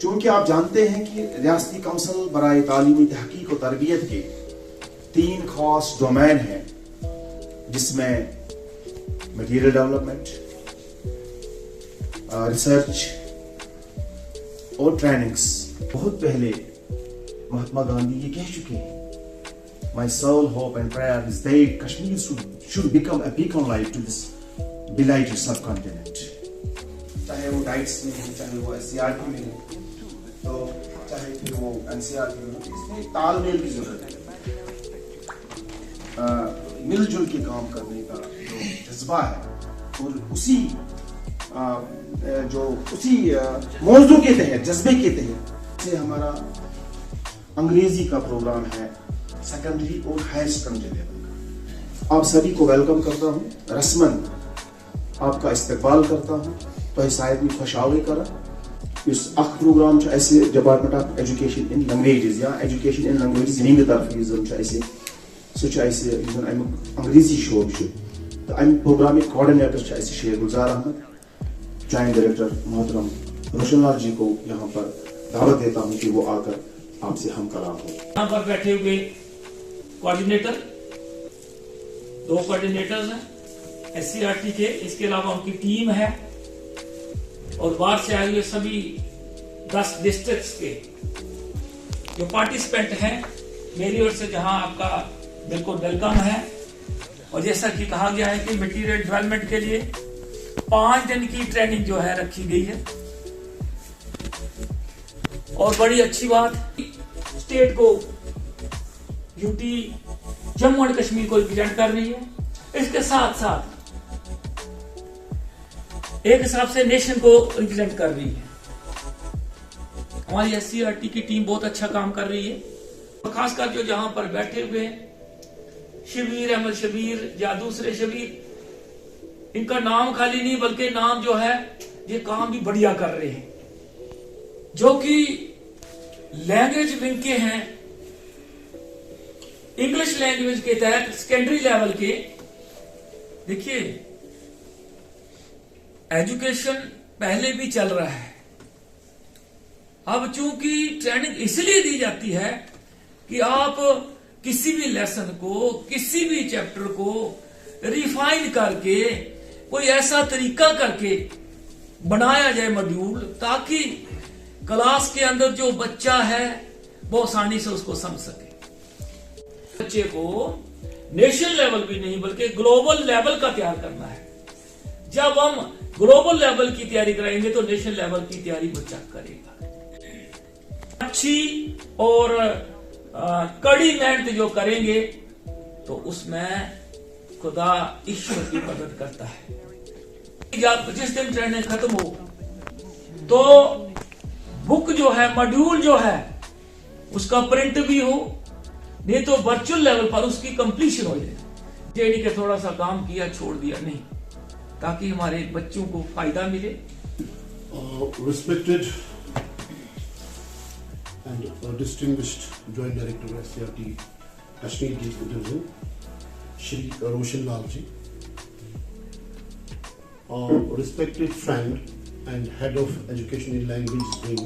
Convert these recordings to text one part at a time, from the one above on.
चूंकि आप जानते हैं कि रियासती काउंसिल बराए तालीमी तहकीक और तरबियत के 3 खास डोमेन हैं, जिसमें मटीरियल डेवलपमेंट, रिसर्च और ट्रेनिंग्स। बहुत पहले महात्मा गांधी ये कह चुके हैं, My sole hope and prayer is that Kashmir should become a beacon light to this belated subcontinent. चाहे वो डाइट्स में हो, चाहे वो SCRT में हो, तो चाहे फिर वो NCRT में हो, इसमें तालमेल की जरूरत है। मिलजुल के काम करने का जो जज्बा है, और उसी मौजू के तहत, जज्बे के तहत से हमारा अंग्रेजी का प्रोग्राम है, सेकेंडरी और हायर सेकेंडरी लेवल का। आप सभी को वेलकम करता हूँ, रस्मन आपका इस्तकबाल करता हूँ। तो शायद मैं खुशावे करा इस प्रोग्राम ऐसे department of education in languages या एजुकेशन इन लैंग्वेजेस हिंद तरफ ऐसे सह अंग्रेजी शोब तो अम प्रोग्राम कोऑर्डिनेटर शेख गुलजार अहमद, जॉइंट डायरेक्टर मोहतरम रोशन लाल जी को यहाँ पर दावत देता हूँ कि वो आकर आपसे हम कलाम हो। यहाँ पर बैठे हुए कोऑर्डिनेटर, 2 कोऑर्डिनेटर्स हैं SCRT के, इसके अलावा उनकी टीम है, और बाहर से आए हुए सभी 10 डिस्ट्रिक्ट्स के जो पार्टिसिपेंट हैं, मेरी ओर से जहां आपका बिल्कुल वेलकम है। और जैसा कि कहा गया है कि मटीरियल डेवलपमेंट के लिए 5 दिन की ट्रेनिंग जो है रखी गई है, और बड़ी अच्छी बात, स्टेट को यूटी जम्मू एंड कश्मीर को रिप्रेजेंट कर रही है, इसके साथ साथ एक हिसाब से नेशन को रिप्रेजेंट कर रही है। हमारी SCRT की टीम बहुत अच्छा काम कर रही है, और खासकर जो जहां पर बैठे हुए हैं शबीर अहमद शबीर या दूसरे शबीर, इनका नाम खाली नहीं बल्कि नाम जो है ये काम भी बढ़िया कर रहे हैं, जो कि लैंग्वेज विंग के हैं, इंग्लिश लैंग्वेज के तहत सेकेंडरी लेवल के। देखिए, एजुकेशन पहले भी चल रहा है, अब चूंकि ट्रेनिंग इसलिए दी जाती है कि आप किसी भी लेसन को, किसी भी चैप्टर को रिफाइन करके कोई ऐसा तरीका करके बनाया जाए मॉड्यूल, ताकि क्लास के अंदर जो बच्चा है वो आसानी से उसको समझ सके। बच्चे को नेशनल लेवल भी नहीं बल्कि ग्लोबल लेवल का तैयार करना है। जब हम ग्लोबल लेवल की तैयारी कराएंगे तो नेशनल लेवल की तैयारी बच्चा करेगा। अच्छी और कड़ी मेहनत जो करेंगे तो उसमें खुदा ईश्वर की मदद करता है। जब जिस दिन ट्रेनिंग खत्म हो तो बुक जो है, मॉड्यूल जो है, उसका प्रिंट भी हो, नहीं तो वर्चुअल लेवल पर उसकी कंप्लीशन हो जाए। ये नहीं कि थोड़ा सा काम किया छोड़ दिया, नहीं, ताकि हमारे बच्चों को फायदा मिले। Respected and distinguished Joint Director SCRT Kashmir Division, Shri Roshan Lal ji, respected friend and Head of Education in Language Wing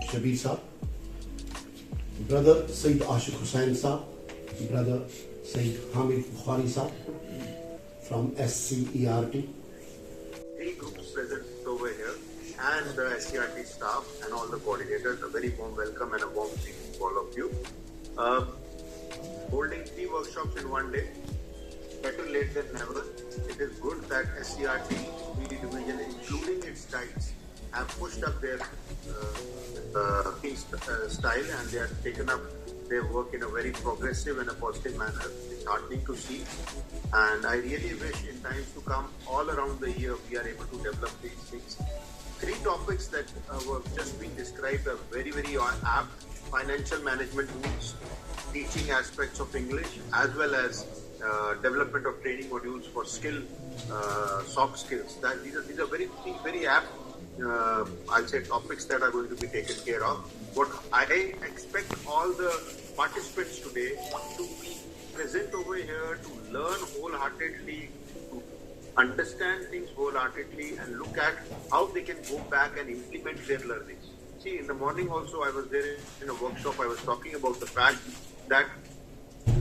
Shabir Saab, Brother Sayyid Ashik Hussain Saab, Brother Sayyid Hamid Bukhari Saab from SCERT. 3 groups present over here, and the SCRT staff and all the coordinators, a very warm welcome and a warm greeting to all of you. Holding 3 workshops in one day, better late than never. It is good that SCRT BD division, including its guides, have pushed up their style, and they have taken up their work in a very progressive and a positive manner. It's heartening to see, and I really wish in times to come, all around the year, we are able to develop these things. 3 topics that were just being described are very, very apt: financial management tools, teaching aspects of English, as well as development of training modules for soft skills. These are very, very apt, I'll say, topics that are going to be taken care of. What I expect all the participants today to be present over here, to learn wholeheartedly, to understand things wholeheartedly, and look at how they can go back and implement their learnings. See, in the morning also I was there in a workshop, I was talking about the fact that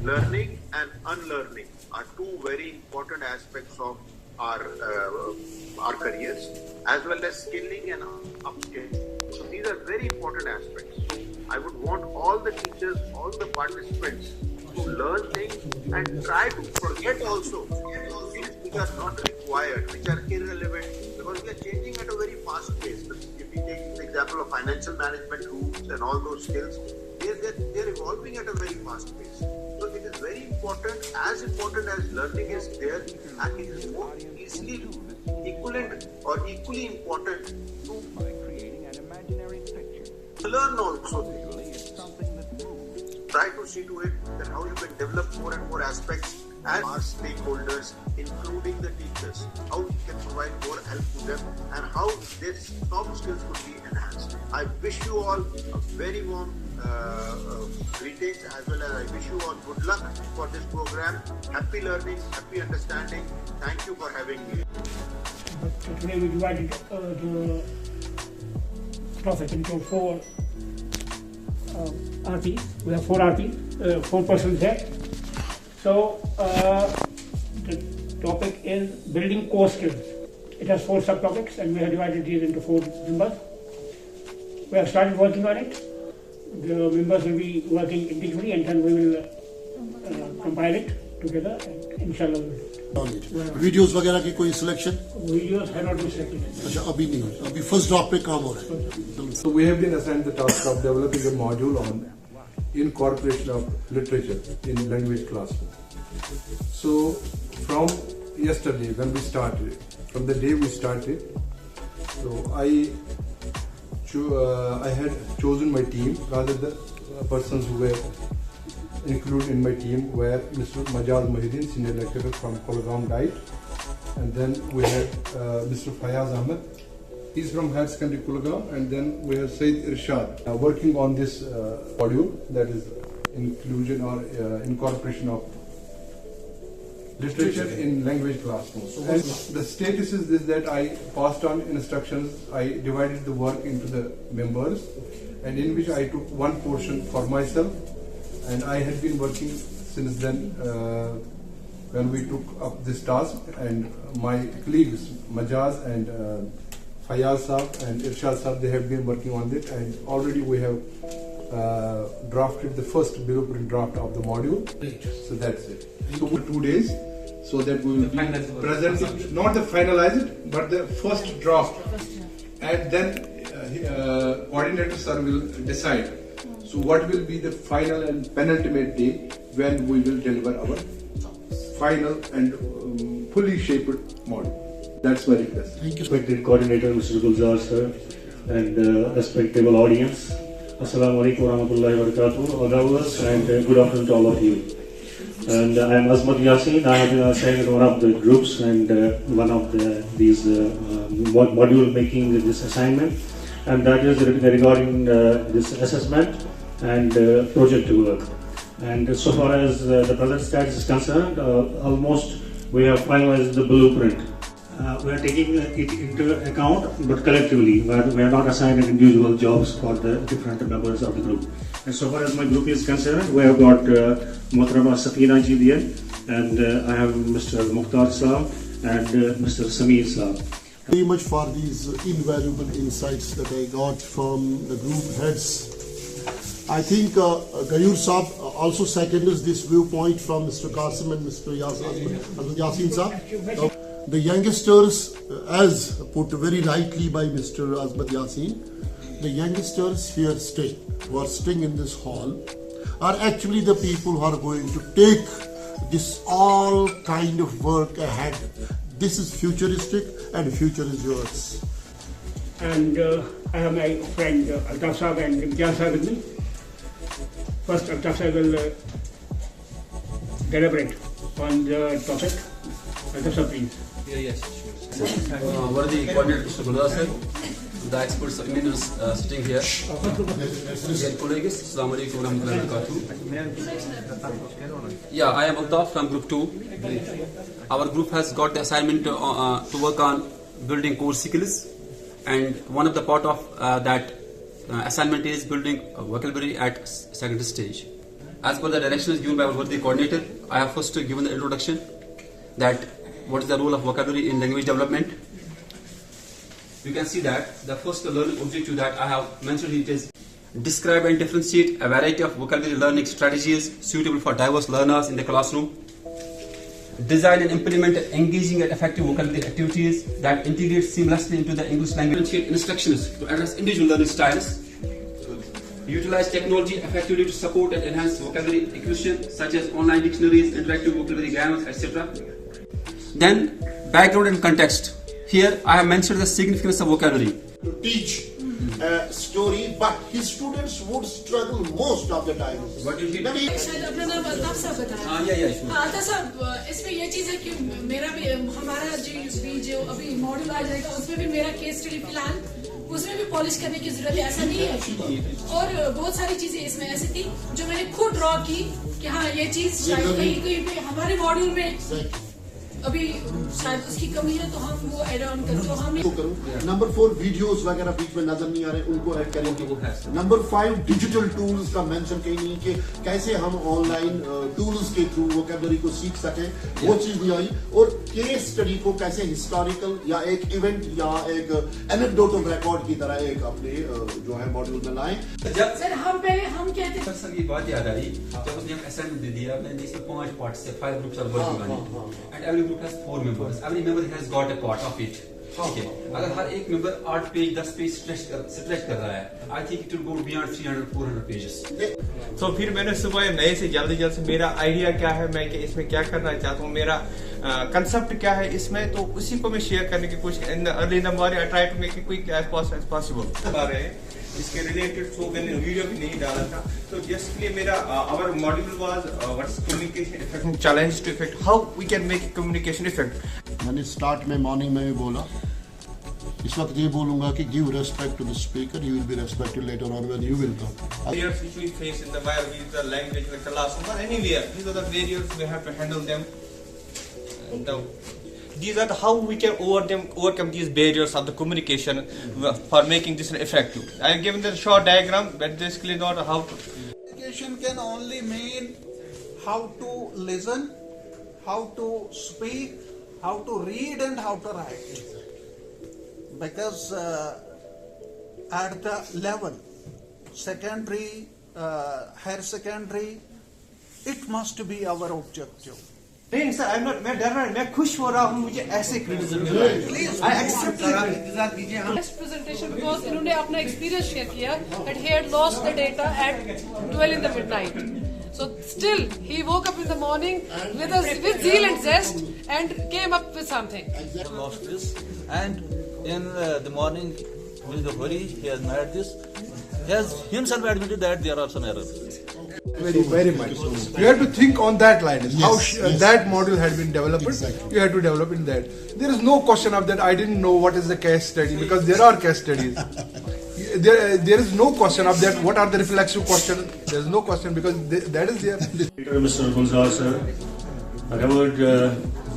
learning and unlearning are two very important aspects of our careers, as well as skilling and upskilling. So these are very important aspects. So I would want all the teachers, all the participants to learn things and try to forget also things which are not required, which are irrelevant, because we are changing at a very fast pace. If we take the example of financial management rules and all those skills, they're evolving at a very fast pace. So it is very important as learning is there, and it is more easily equivalent or equally important to learn also things. Try to see to it that how you can develop more and more aspects and our stakeholders, including the teachers, how we can provide more help to them and how their soft skills could be enhanced. I wish you all a very warm greetings, as well as I wish you all good luck for this program. Happy learning, happy understanding. Thank you for having me. Today we divided the topic into four RPs. We have four RPs, 4 persons there. So the topic is building core skills. It has 4 subtopics, and we have divided these into 4 members. We have started working on it. The members will be working individually, and then we will compile it together, and inshallah we will. Videos वगैरह की कोई selection? Videos have not been selected. अच्छा, अभी नहीं, अभी first draft पे काम हो रहा है. So we have been assigned the task of developing a module on incorporation of literature in language classroom. So from yesterday when we started, from the day we started, so I had chosen my team. Rather the persons who were included in my team were Mr. Majaz Muhyiddin, senior lecturer from Kolgam Diet, and then we had Mr. Fayaz Ahmed. He's from Higher Secondary Kolgam, and then we have Said Irshad working on this module, that is inclusion or incorporation of literature in language classrooms. And the status is this, that I passed on instructions. I divided the work into the members, and in which I took one portion for myself, and I had been working since then when we took up this task, and my colleagues Majaz and Fayaz Saab and Irshad Saab, they have been working on it, and already we have drafted the first blueprint draft of the module. So that's it. So for 2 days, so that we will be presenting, not the finalize it, but the first draft, and then coordinator sir will decide. So what will be the final and penultimate day when we will deliver our final and fully shaped model. That's my request. Thank you. Respected coordinator Mr. Gulzar sir, and respectable audience. Assalamu alaikum warahmatullahi wabarakatuh. Others, and good afternoon to all of you. And I am Azmat Yasin. I have been assigned one of the groups and one of these module making this assignment, and that is regarding this assessment and project work. And so far as the present status is concerned, almost we have finalized the blueprint. We are taking it into account, but collectively. We are not assigning individual jobs for the different members of the group. And so far as my group is concerned, we have got Mohtharama Safina Jidian, and I have Mr. Mukhtar Saab and Mr. Sameer Saab. Very much for these invaluable insights that I got from the group heads. I think Gayur Saab also seconds this viewpoint from Mr. Qasim and Mr. Yasin Saab. The youngsters, as put very rightly by Mr. Azmat Yasin, the youngsters here who are staying in this hall, are actually the people who are going to take this all kind of work ahead. This is futuristic, and future is yours. And I have my friend Altaf Saab and Imtiaz Saab with me. First, Altaf Saab will deliberate on the topic. Altaf Saab, please. Yes, sure. Worthy coordinator Mr. Gulzar sir, the experts eminence sitting here, dear colleagues, Assalamu alaikum warahmatullahi wabarakatuh. Yeah, I am Altaf from Group 2. Our group has got the assignment to work on building core skills, and one of the part of that assignment is building vocabulary at secondary stage. As per the directions given by our worthy coordinator, I have first given the introduction that what is the role of vocabulary in language development. You can see that the first learning objective that I have mentioned it is describe and differentiate a variety of vocabulary learning strategies suitable for diverse learners in the classroom. Design and implement engaging and effective vocabulary activities that integrate seamlessly into the English language. Instructions to address individual learning styles. Utilize technology effectively to support and enhance vocabulary acquisition, such as online dictionaries, interactive vocabulary grammars, etc. Then, background and context. Here, I have mentioned the significance of vocabulary. To teach a story, but his students would struggle most of the time. What did he do? शायद अपना नाम अल्ताफ साहब बताया। अल्ताफ साहब, इसमें ये चीज है कि मेरा भी हमारा जो अभी मॉड्यूल आ जाएगा उसमें भी मेरा केस स्टडी फिलहाल उसमें भी पॉलिश करने की जरूरत है, ऐसा नहीं है। और बहुत सारी चीजें इसमें ऐसी थी जो मैंने खुद ड्रॉ की कि हाँ ये चीज शायद कहीं पे हमारे मॉड्यूल में अभी शायद उसकी कमी है तो हम वो ऐड ऑन करें। तो हम नंबर 4 वीडियोस वगैरह बीच में नजर नहीं आ रहे, उनको ऐड करेंगे। नंबर 5 डिजिटल टूल्स का मेंशन कहीं नहीं कि कैसे हम ऑनलाइन टूल्स के थ्रू वोकैबुलरी को सीख सकें, वो चीज नहीं आई। और केस स्टडी को कैसे हिस्टोरिकल या एक इवेंट या एक एनेक्डोटल रिकॉर्ड की तरह एक अपने जो है मॉड्यूल में लाएं। सर हम पहले हम कहते हैं सर ये बात याद आई जब उसने असाइनमेंट दे दिया, मैंने इसमें 5 पार्ट से 5 groups of working on it and every group has 4 members. Every member has got a part of it. Okay. अगर हर एक member 8 पेज 10 पेज स्ट्रेच कर रहा है, I think it will go beyond 300-400 pages. तो फिर मैंने सुबह नए से जल्दी से मेरा आइडिया क्या है, मैं कि इसमें क्या करना चाहता हूँ, मेरा कंसेप्ट क्या है इसमें, तो उसी को मैं शेयर करने की कोशिश early in the morning I try to make it quick as possible. आ रहे हैं इसके रिलेटेड, सो मैंने वीडियो भी नहीं डाला था। तो जस्टली मेरा our module was what's communication effect, challenge to effect, how we can make communication effect. मैंने स्टार्ट में मॉर्निंग में भी बोला, इस वक्त ये बोलूंगा कि give respect to the speaker, you will be respected later on when you will come. Barriers which we face in the while we use the language, the classroom, or anywhere, these are the barriers we have to handle them. These are how we can overcome these barriers of the communication for making this effective. I have given the short diagram, but basically not how to. Communication can only mean how to listen, how to speak, how to read, and how to write. Because at the level secondary, higher secondary, it must be our objective. नहीं sir, I am not, मैं डर रहा हूँ, मैं खुश हो रहा हूँ, मुझे ऐसे क्रिटिसिज्म मिल रहा है। आई एक्सेप्ट इंतजार कीजिए। हम नेक्स्ट प्रेजेंटेशन बिकॉज इन्होंने अपना एक्सपीरियंस शेयर किया that he had lost the data eight 12 in the midnight. So still he woke up in the morning with zeal and zest and came up with something. Lost this, and in the morning with the hurry he has made this. He has himself admitted that there are some errors. Very much. You have to think on that line. How that module had been developed. Exactly. You have to develop in that. There is no question of that. I didn't know what is the case study because there are case studies. There is no question of that. What are the reflexive questions? There is no question because that is there. Mr. Gulzar sir, revered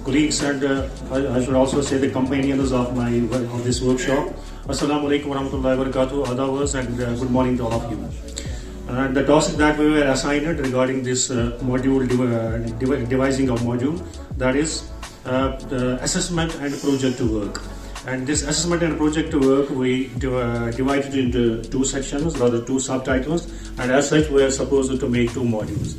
colleagues, and I should also say the companions of this workshop. Assalamu alaikum warahmatullahi wabarakatuh. Adawaz and good morning to all of you. And the task that we were assigned regarding this module, devising of module, that is the assessment and project work. And this assessment and project work we divided into 2 sections, rather 2 subtitles, and as such we are supposed to make 2 modules.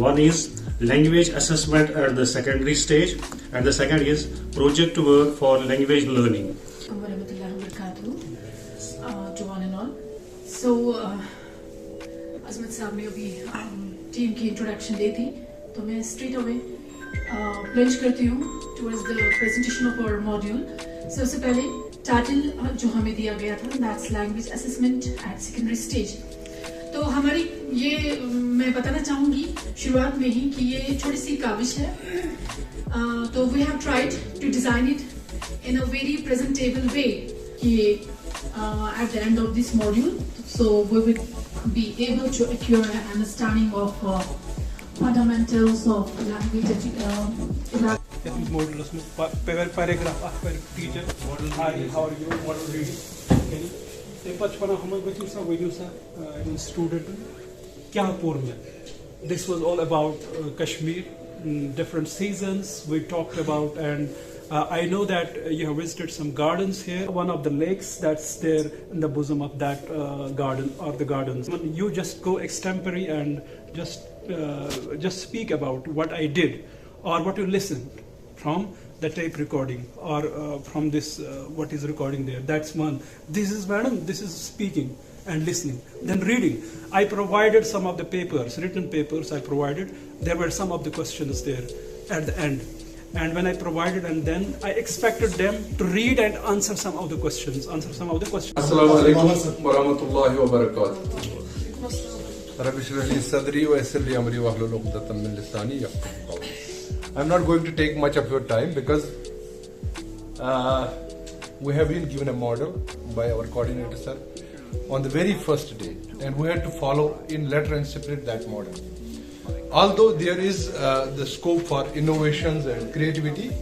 One is language assessment at the secondary stage, and the second is project work for language learning. So अजमत साहब ने अभी team की introduction दी थी, तो मैं straight away pledge करती हूँ towards the presentation of our module. सबसे पहले टाइटल जो हमें दिया गया था, that's language assessment at secondary stage. तो हमारी ये मैं बताना चाहूँगी शुरुआत में ही कि ये छोटी सी काविश है। तो we have tried to design it in a very presentable way कि at the end of this module, so we will be able to acquire an understanding of fundamentals of language. Modulus paragraph after teacher, model, hi, how are you, model reading, This was all about Kashmir, different seasons we talked about, and I know that you have visited some gardens here. One of the lakes that's there in the bosom of that garden or the gardens. You just go extempore and just speak about what I did or what you listened from the tape recording or from this what is recording there. That's one. This is madam. This is speaking and listening. Then reading. I provided some of the papers, written papers. I provided. There were some of the questions there at the end. And when I provided, and then I expected them to read and answer some of the questions. Assalamu alaikum wa rahmatullahi wa barakatuh. Rabbi shrah li sadri wa yassir li amri wahlul 'uqdatan min lisani yafqahu qawli. I'm not going to take much of your time because we have been given a model by our coordinator sir on the very first day, and we had to follow in letter and spirit that model. Although there is the scope for innovations and creativity,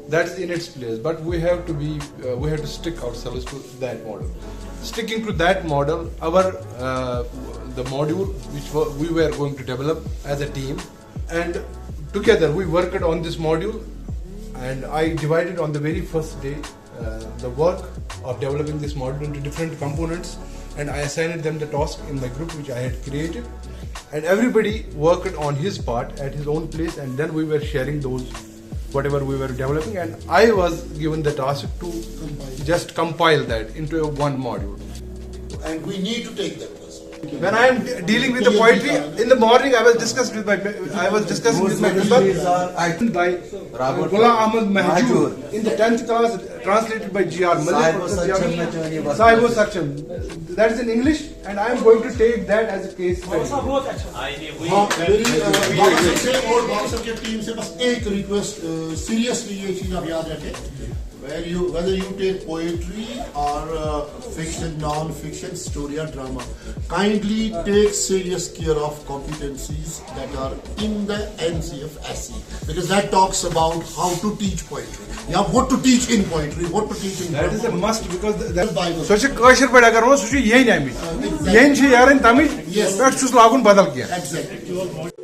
that's in its place. But we have to stick ourselves to that model. Sticking to that model, the module which we were going to develop as a team, and together we worked on this module. And I divided on the very first day the work of developing this module into different components, and I assigned them the task in my group which I had created. And everybody worked on his part at his own place, and then we were sharing those whatever we were developing, and I was given the task to just compile that into one module. And we need to take that. When I am dealing with the poetry, in the morning I was discussing with my member by Ghulam Ahmad Mahjoor in the 10th class, translated by G.R. Malik. Sahibo Saksham. That is in English, and I am going to take that as a case study. मेरी team से बस एक request seriously ये चीज आप याद रखें, whether you take poetry or fiction, non-fiction, story or drama, kindly take serious care of competencies that are in the NCF SE, because that talks about how to teach poetry. Yeah, what to teach in poetry, what to teach in that drama. Is a must, because that so she kashir pada karo so she yehi nami yehi she yaran tamil yes, but chus lagun badal kiya. Exactly.